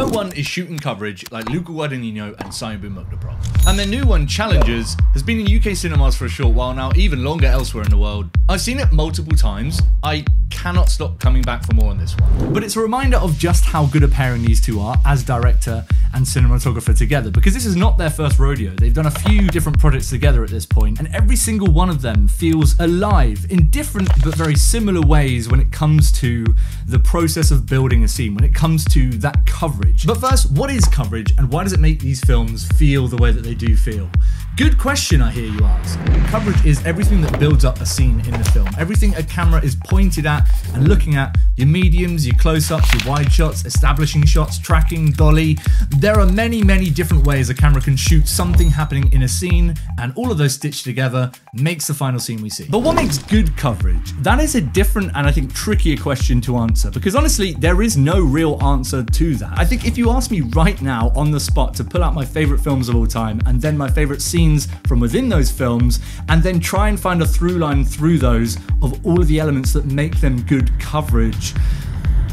No one is shooting coverage like Luca Guadagnino and Sayombhu Mukdeeprom. And their new one, Challengers, has been in UK cinemas for a short while now, even longer elsewhere in the world. I've seen it multiple times. I cannot stop coming back for more on this one. But it's a reminder of just how good a pairing these two are as director and cinematographer together, because this is not their first rodeo. They've done a few different projects together at this point, and every single one of them feels alive in different but very similar ways when it comes to the process of building a scene, when it comes to that coverage. But first, what is coverage and why does it make these films feel the way that they do feel? Good question, I hear you ask. Coverage is everything that builds up a scene in the film. Everything a camera is pointed at and looking at. Your mediums, your close-ups, your wide shots, establishing shots, tracking, dolly. There are many, many different ways a camera can shoot something happening in a scene, and all of those stitched together makes the final scene we see. But what makes good coverage? That is a different and I think trickier question to answer, because honestly, there is no real answer to that. I think if you ask me right now on the spot to pull out my favorite films of all time and then my favorite scenes from within those films, and then try and find a through line through those of all of the elements that make them good coverage,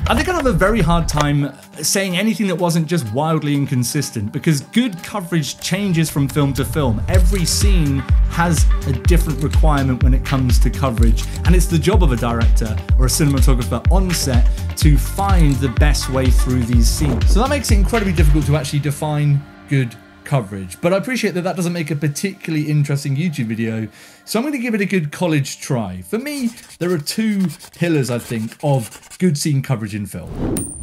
I think I'd have a very hard time saying anything that wasn't just wildly inconsistent, because good coverage changes from film to film. Every scene has a different requirement when it comes to coverage, and it's the job of a director or a cinematographer on set to find the best way through these scenes. So that makes it incredibly difficult to actually define good coverage, but I appreciate that that doesn't make a particularly interesting YouTube video, so I'm going to give it a good college try. For me, there are two pillars, I think, of good scene coverage in film.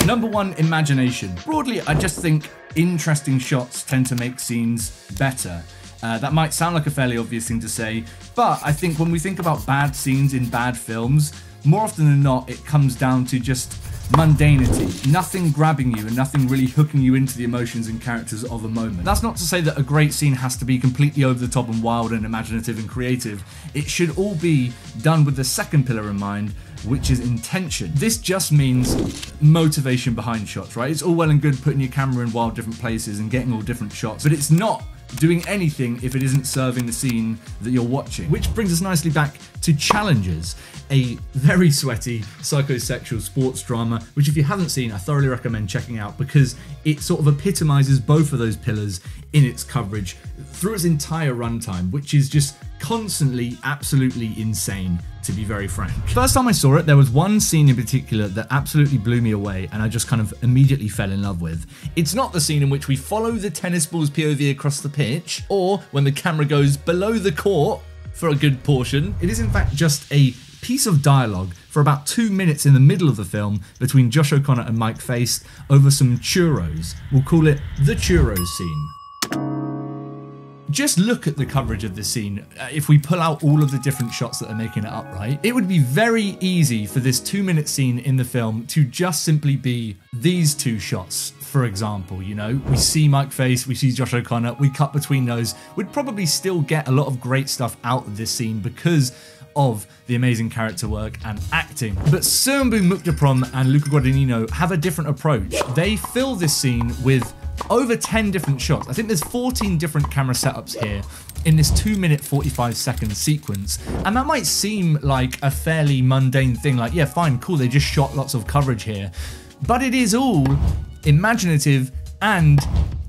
Number one, imagination. Broadly, I just think interesting shots tend to make scenes better. That might sound like a fairly obvious thing to say, but I think when we think about bad scenes in bad films, more often than not, it comes down to just mundanity, nothing grabbing you and nothing really hooking you into the emotions and characters of a moment. That's not to say that a great scene has to be completely over the top and wild and imaginative and creative. It should all be done with the second pillar in mind, which is intention. This just means motivation behind shots, right? It's all well and good putting your camera in wild different places and getting all different shots, but it's not doing anything if it isn't serving the scene that you're watching. Which brings us nicely back to Challengers, a very sweaty psychosexual sports drama, which if you haven't seen, I thoroughly recommend checking out, because it sort of epitomizes both of those pillars in its coverage through its entire runtime, which is just constantly absolutely insane, to be very frank. First time I saw it, there was one scene in particular that absolutely blew me away and I just kind of immediately fell in love with. It's not the scene in which we follow the tennis ball's POV across the pitch, or when the camera goes below the court for a good portion. It is in fact just a piece of dialogue for about 2 minutes in the middle of the film between Josh O'Connor and Mike Faist over some churros. We'll call it the churros scene. Just look at the coverage of this scene. If we pull out all of the different shots that are making it up, right? It would be very easy for this 2-minute scene in the film to just simply be these two shots, for example, you know? We see Mike Faist, we see Josh O'Connor, we cut between those. We'd probably still get a lot of great stuff out of this scene because of the amazing character work and acting. But Sayombhu Mukdeeprom and Luca Guadagnino have a different approach. They fill this scene with over 10 different shots. I think there's 14 different camera setups here in this 2-minute 45-second sequence, and that might seem like a fairly mundane thing, like, yeah, fine, cool, they just shot lots of coverage here, but it is all imaginative and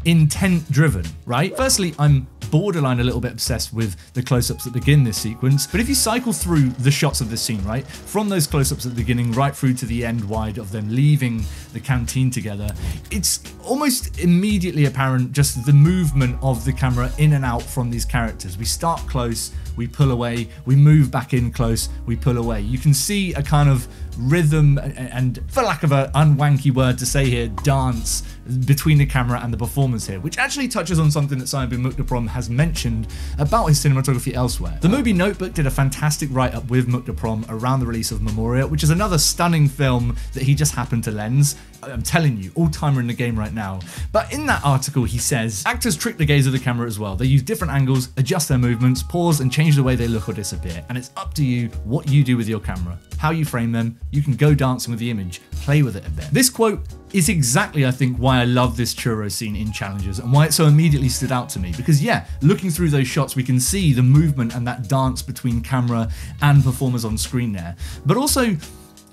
intent driven, right? Firstly, I'm borderline a little bit obsessed with the close-ups that begin this sequence, but if you cycle through the shots of this scene, right, from those close-ups at the beginning right through to the end wide of them leaving the canteen together, it's almost immediately apparent just the movement of the camera in and out from these characters. We start close, we pull away, we move back in close, we pull away. You can see a kind of rhythm and, for lack of an unwanky word to say here, dance between the camera and the performance here, which actually touches on something that Sayombhu Mukdeeprom has mentioned about his cinematography elsewhere. The Movie Notebook did a fantastic write-up with Mukdeeprom around the release of Memoria, which is another stunning film that he just happened to lens. I'm telling you, all-timer in the game right now. But in that article, he says, actors trick the gaze of the camera as well. They use different angles, adjust their movements, pause, and change the way they look or disappear. And it's up to you what you do with your camera, how you frame them. You can go dancing with the image, play with it a bit. This quote is exactly, I think, why I love this churro scene in Challengers and why it so immediately stood out to me. Because yeah, looking through those shots, we can see the movement and that dance between camera and performers on screen there. But also,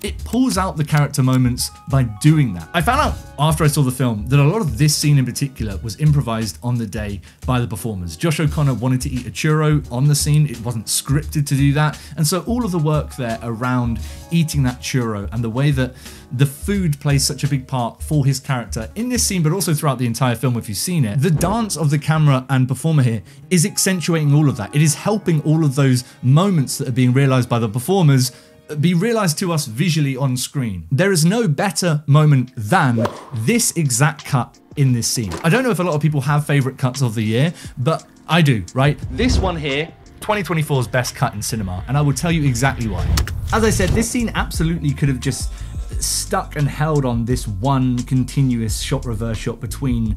it pulls out the character moments by doing that. I found out after I saw the film that a lot of this scene in particular was improvised on the day by the performers. Josh O'Connor wanted to eat a churro on the scene. It wasn't scripted to do that. And so all of the work there around eating that churro and the way that the food plays such a big part for his character in this scene, but also throughout the entire film if you've seen it. The dance of the camera and performer here is accentuating all of that. It is helping all of those moments that are being realized by the performers be realized to us visually on screen. There is no better moment than this exact cut in this scene. I don't know if a lot of people have favorite cuts of the year, but I do, right? This one here, 2024's best cut in cinema, and I will tell you exactly why. As I said, this scene absolutely could have just stuck and held on this one continuous shot reverse shot between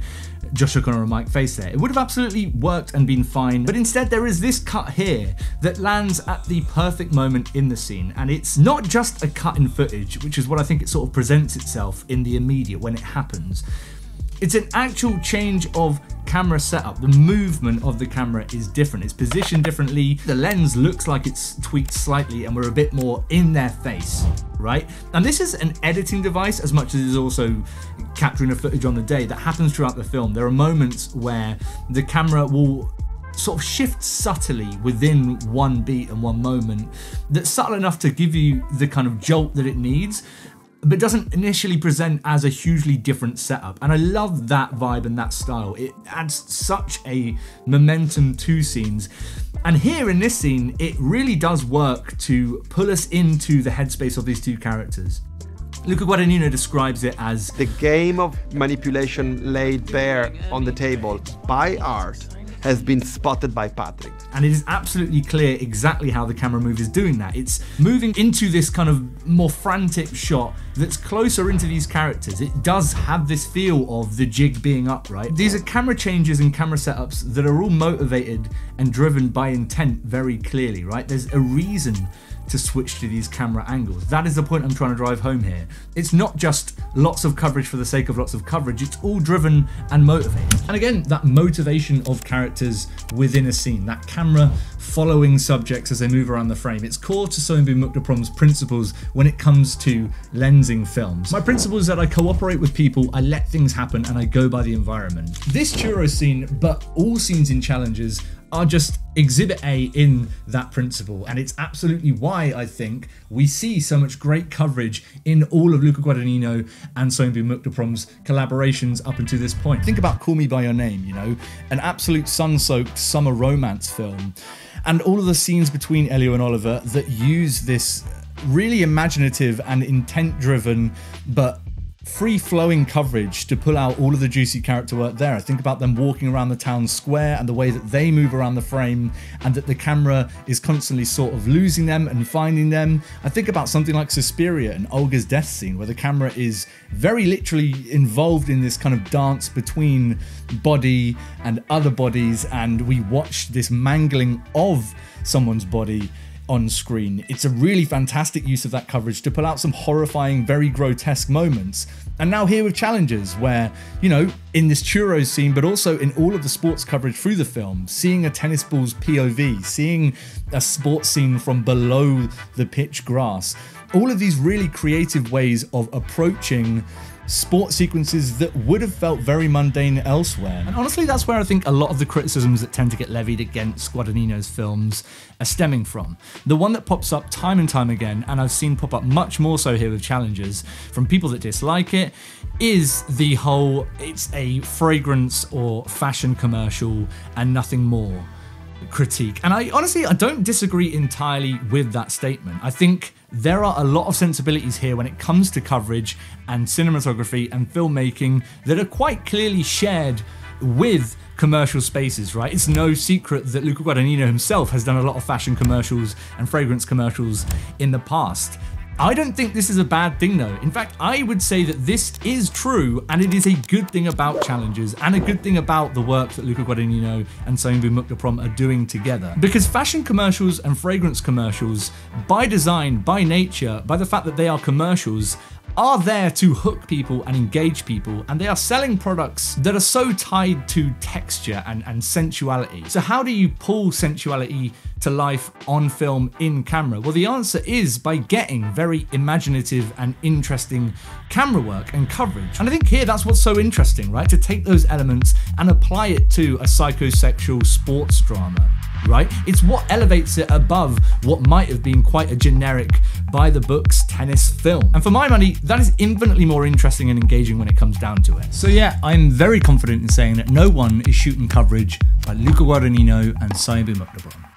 Josh O'Connor and Mike Face there. It would have absolutely worked and been fine, but instead there is this cut here that lands at the perfect moment in the scene, and it's not just a cut in footage, which is what I think it sort of presents itself in the immediate when it happens. It's an actual change of camera setup. The movement of the camera is different. It's positioned differently. The lens looks like it's tweaked slightly and we're a bit more in their face, right? And this is an editing device as much as it is also capturing the footage on the day that happens throughout the film. There are moments where the camera will sort of shift subtly within one beat and one moment that's subtle enough to give you the kind of jolt that it needs, but doesn't initially present as a hugely different setup. And I love that vibe and that style. It adds such a momentum to scenes. And here in this scene, it really does work to pull us into the headspace of these two characters. Luca Guadagnino describes it as the game of manipulation laid bare on the table by art has been spotted by Patrick. And it is absolutely clear exactly how the camera move is doing that. It's moving into this kind of more frantic shot that's closer into these characters. It does have this feel of the jig being up, right? These are camera changes and camera setups that are all motivated and driven by intent very clearly, right? There's a reason to switch to these camera angles. That is the point I'm trying to drive home here. It's not just lots of coverage for the sake of lots of coverage, it's all driven and motivated. And again, that motivation of characters within a scene, that camera following subjects as they move around the frame, it's core to Sayombhu Mukdeeprom's principles when it comes to lensing films. My principle is that I cooperate with people, I let things happen, and I go by the environment. This churro scene, but all scenes in Challenges, are just exhibit A in that principle, and it's absolutely why I think we see so much great coverage in all of Luca Guadagnino and Sayombhu Mukdeeprom's collaborations up until this point. Think about Call Me By Your Name, you know, an absolute sun-soaked summer romance film, and all of the scenes between Elio and Oliver that use this really imaginative and intent-driven but free-flowing coverage to pull out all of the juicy character work there. I think about them walking around the town square and the way that they move around the frame, and that the camera is constantly sort of losing them and finding them. I think about something like Suspiria and Olga's death scene, where the camera is very literally involved in this kind of dance between body and other bodies, and we watch this mangling of someone's body on screen. It's a really fantastic use of that coverage to pull out some horrifying, very grotesque moments. And now here with Challenges, where, you know, in this churros scene, but also in all of the sports coverage through the film, seeing a tennis ball's POV, seeing a sports scene from below the pitch grass, all of these really creative ways of approaching sport sequences that would have felt very mundane elsewhere. And honestly, that's where I think a lot of the criticisms that tend to get levied against Guadagnino's films are stemming from. The one that pops up time and time again, and I've seen pop up much more so here with Challenges, from people that dislike it, is the whole, it's a fragrance or fashion commercial and nothing more critique. And I don't disagree entirely with that statement. I think there are a lot of sensibilities here when it comes to coverage and cinematography and filmmaking that are quite clearly shared with commercial spaces, right? It's no secret that Luca Guadagnino himself has done a lot of fashion commercials and fragrance commercials in the past. I don't think this is a bad thing though. In fact, I would say that this is true, and it is a good thing about Challenges and a good thing about the work that Luca Guadagnino and Sayombhu Mukdeeprom are doing together. Because fashion commercials and fragrance commercials, by design, by nature, by the fact that they are commercials, are there to hook people and engage people, and they are selling products that are so tied to texture and sensuality. So how do you pull sensuality to life on film in camera? Well, the answer is by getting very imaginative and interesting camera work and coverage. And I think here that's what's so interesting, right? To take those elements and apply it to a psychosexual sports drama, right? It's what elevates it above what might have been quite a generic by the books tennis film. And for my money, that is infinitely more interesting and engaging when it comes down to it. So yeah, I'm very confident in saying that no one is shooting coverage like Luca Guadagnino and Sayombhu Mukdeeprom.